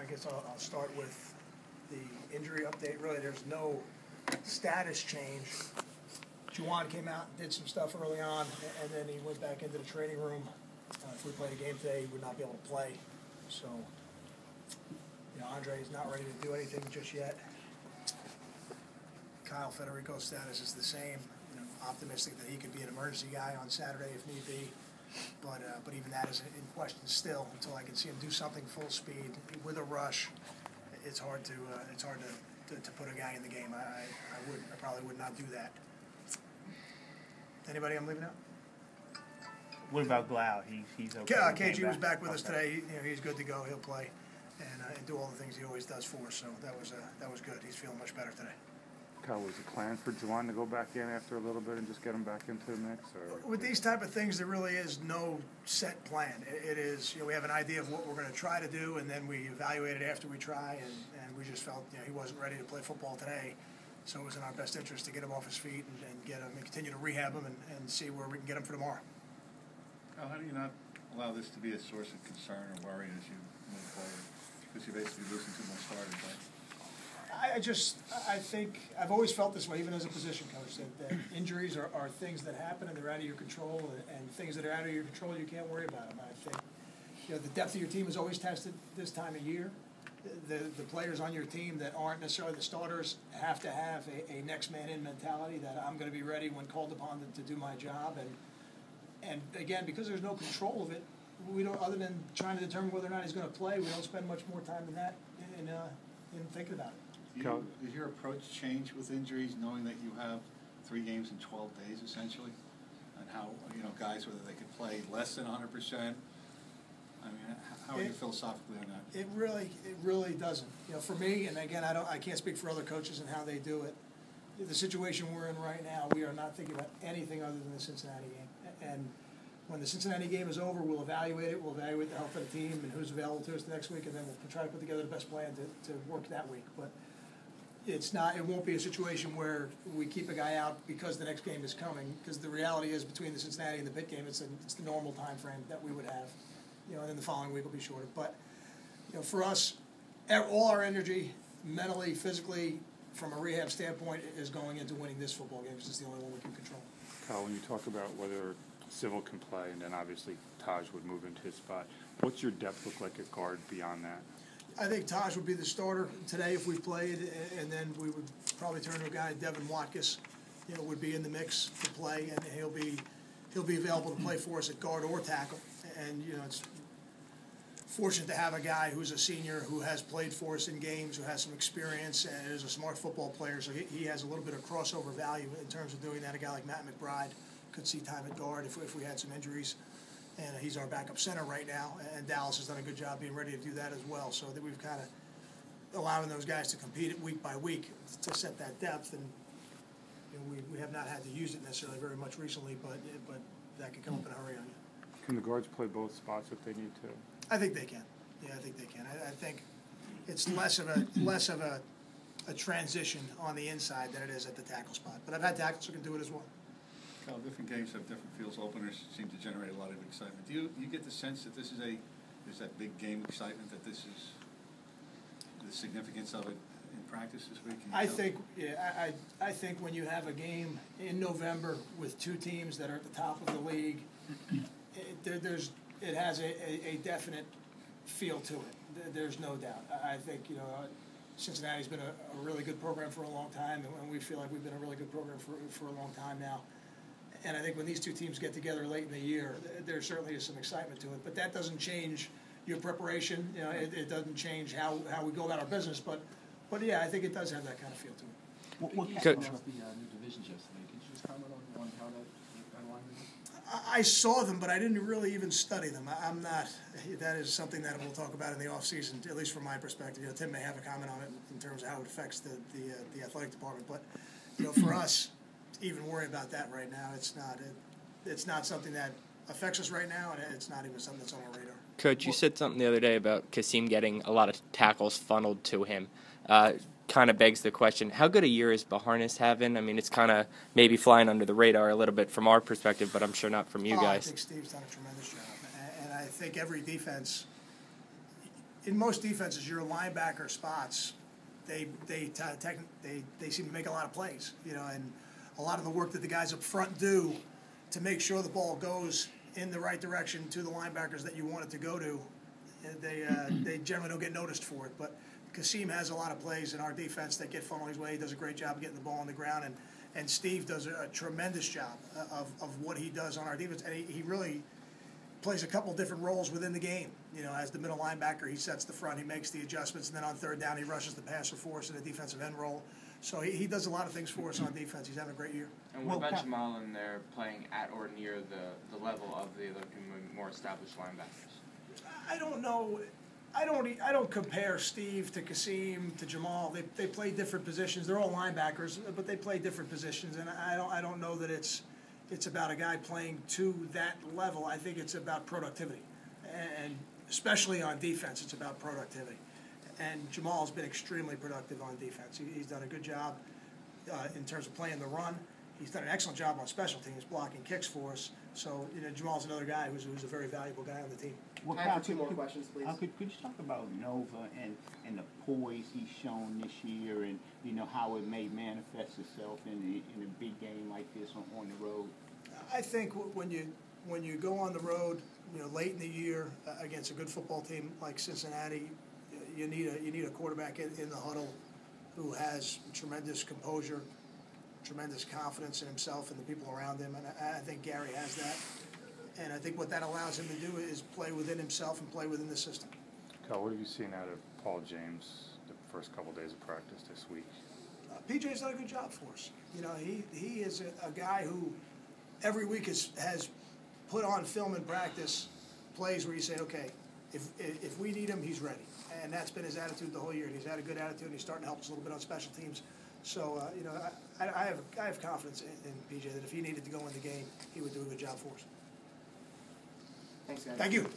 guess I'll start with the injury update. Really, there's no status change. Juwan came out and did some stuff early on, and then he went back into the training room. If we played a game today, he would not be able to play. So, Andre is not ready to do anything just yet. Kyle Federico's status is the same. Optimistic that he could be an emergency guy on Saturday if need be. But even that is in question still until I can see him do something full speed with a rush. It's hard to put a guy in the game. I probably would not do that. Anybody I'm leaving out? What about Blau? He's okay. KG was back with us today. He's good to go. He'll play and do all the things he always does for us. So that was good. He's feeling much better today. Kyle, was the plan for Juwan to go back in after a little bit and just get him back into the mix? Or? With these type of things, there really is no set plan. It is, we have an idea of what we're going to try to do, and then we evaluate it after we try, and we just felt he wasn't ready to play football today. So it was in our best interest to get him off his feet and get him and continue to rehab him and see where we can get him for tomorrow. Kyle, how do you not allow this to be a source of concern or worry as you move forward? Because you're basically losing too much starters, right? I think I've always felt this way, even as a position coach, that injuries are things that happen and they're out of your control, and things that are out of your control, you can't worry about them. I think the depth of your team is always tested this time of year. The players on your team that aren't necessarily the starters have to have a next man in mentality that I'm going to be ready when called upon to do my job. And again, because there's no control of it, we don't, other than trying to determine whether or not he's going to play, we don't spend much more time than that in thinking about it. Does your approach change with injuries, knowing that you have 3 games in 12 days, essentially, and how guys, whether they could play less than 100%? I mean, how are you philosophically on that? It really doesn't. For me, and again, I can't speak for other coaches and how they do it. The situation we're in right now, we are not thinking about anything other than the Cincinnati game. And when the Cincinnati game is over, we'll evaluate it. We'll evaluate the health of the team and who's available to us the next week, and then we'll try to put together the best plan to work that week. But it won't be a situation where we keep a guy out because the next game is coming, because the reality is between the Cincinnati and the Pitt game, it's the normal time frame that we would have, and then the following week will be shorter. But, for us, all our energy, mentally, physically, from a rehab standpoint, is going into winning this football game, because it's the only one we can control. Kyle, when you talk about whether Civil can play, and then obviously Taj would move into his spot, what's your depth look like at guard beyond that? I think Taj would be the starter today if we played, and then we would probably turn to a guy, Devin Watkins, would be in the mix to play, and he'll be available to play for us at guard or tackle. And it's fortunate to have a guy who's a senior who has played for us in games, who has some experience, and is a smart football player. So he has a little bit of crossover value in terms of doing that. A guy like Matt McBride could see time at guard if we had some injuries. And he's our backup center right now, and Dallas has done a good job being ready to do that as well. So that we've kind of allowing those guys to compete week by week to set that depth. And we have not had to use it necessarily very much recently, but that could come up in a hurry on you. Can the guards play both spots if they need to? I think they can. Yeah, I think they can. I think it's less of a transition on the inside than it is at the tackle spot. But I've had tackles who can do it as well. Different games have different feels. Openers seem to generate a lot of excitement. Do you get the sense that this is that big game excitement, that this is the significance of it in practice this week? I think when you have a game in November with 2 teams that are at the top of the league, it has a definite feel to it. There's no doubt. I think Cincinnati's been a really good program for a long time, and we feel like we've been a really good program for a long time now. And I think when these 2 teams get together late in the year, there certainly is some excitement to it. But that doesn't change your preparation. It doesn't change how we go about our business. But yeah, I think it does have that kind of feel to it. What came out of the new divisions yesterday? Can you just comment on how that alignment is? I saw them, but I didn't really even study them. I'm not. That is something that we'll talk about in the off season, at least from my perspective. Tim may have a comment on it in terms of how it affects the athletic department. But for us, even worry about that right now. It's not something that affects us right now, and it's not even something that's on our radar. Coach, you said something the other day about Kasim getting a lot of tackles funneled to him. Kind of begs the question, how good a year is Baharnis having? I mean, it's kind of maybe flying under the radar a little bit from our perspective, but I'm sure not from you guys. I think Steve's done a tremendous job, and I think every defense, in most defenses, your linebacker spots, they seem to make a lot of plays, you know, and a lot of the work that the guys up front do to make sure the ball goes in the right direction to the linebackers that you want it to go to, they generally don't get noticed for it. But Kasim has a lot of plays in our defense that get funneled his way. He does a great job of getting the ball on the ground, and Steve does a tremendous job of what he does on our defense, and he really plays a couple different roles within the game. You know, as the middle linebacker, he sets the front, he makes the adjustments, and then on third down, he rushes the passer for us in a defensive end role. So he does a lot of things for us on defense. He's having a great year. And what about Jamal in there playing at or near the level of the other more established linebackers? I don't know. I don't compare Steve to Kasim to Jamal. They play different positions. They're all linebackers, but they play different positions. And I don't know that it's about a guy playing to that level. I think it's about productivity, and especially on defense, it's about productivity. And Jamal has been extremely productive on defense. He's done a good job in terms of playing the run. He's done an excellent job on special teams, blocking kicks for us. So, you know, Jamal's another guy who's a very valuable guy on the team. Well, Time for two more questions, please. Could you talk about Nova and the poise he's shown this year, and you know how it may manifest itself in a big game like this on the road? I think when you go on the road, you know, late in the year against a good football team like Cincinnati, you need a quarterback in the huddle who has tremendous composure, tremendous confidence in himself and the people around him, and I think Gary has that. And I think what that allows him to do is play within himself and play within the system. Kyle, what have you seen out of Paul James the first couple days of practice this week? PJ's done a good job for us. You know, he is a guy who every week has put on film in practice plays where you say, okay, if we need him, he's ready. And that's been his attitude the whole year. And he's had a good attitude, and he's starting to help us a little bit on special teams. So, you know, I have confidence in PJ that if he needed to go in the game, he would do a good job for us. Thanks, guys. Thank you.